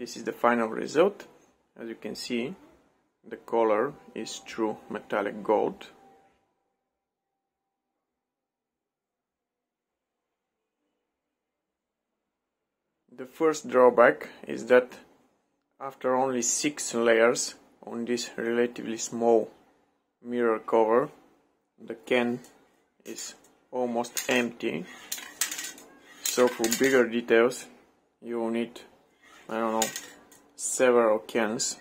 This is the final result. As you can see, the color is true metallic gold. The first drawback is that after only 6 layers on this relatively small mirror cover, the can is almost empty. So for bigger details you will need, I don't know, several cans.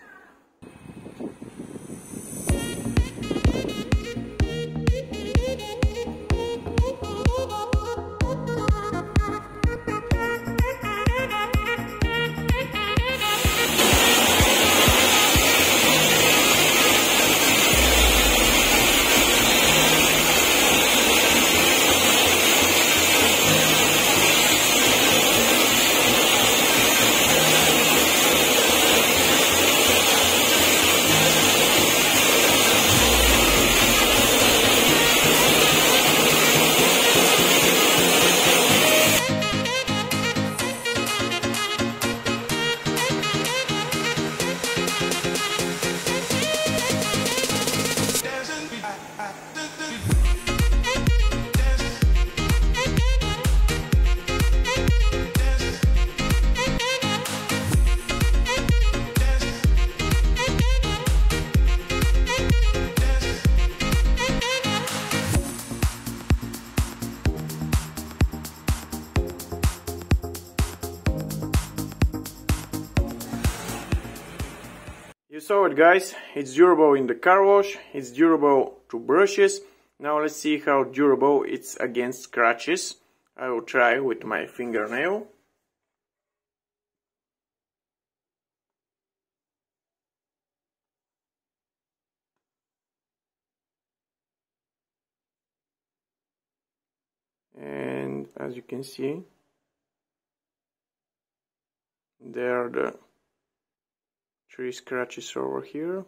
You saw it, guys. It's durable in the car wash, it's durable to brushes. Now let's see how durable it's against scratches. I will try with my fingernail. And as you can see, there are the 3 scratches over here.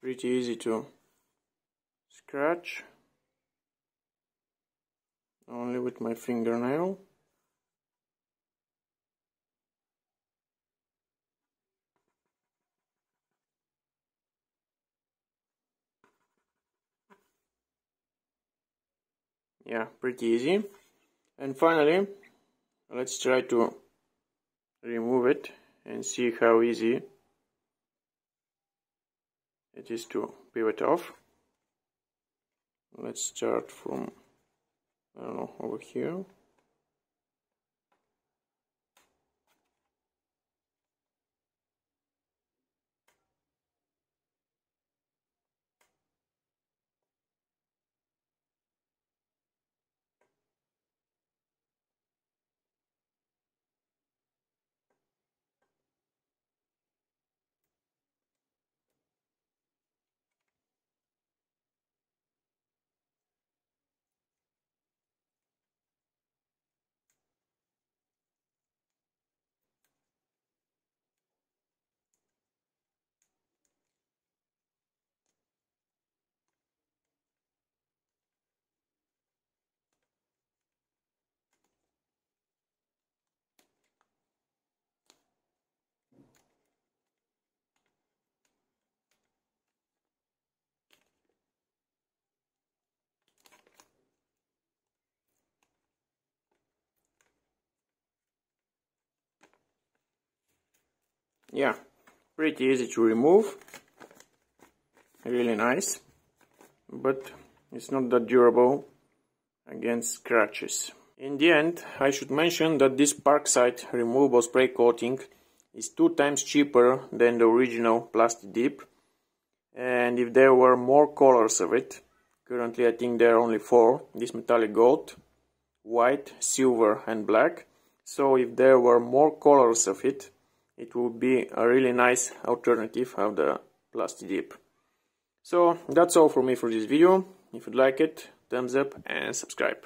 Pretty easy to scratch, only with my fingernail. Yeah, pretty easy. And finally, let's try to remove it and see how easy it is to peel it off. Let's start from, I don't know, over here. Yeah, pretty easy to remove, really nice, but it's not that durable against scratches. In the end, I should mention that this Parkside removable spray coating is 2 times cheaper than the original Plasi dip, and if there were more colors of it, currently I think there are only 4, this metallic gold, white, silver and black, so if there were more colors of it, it would be a really nice alternative of the Plasi dip. So that's all for me for this video. If you'd like it, thumbs up and subscribe.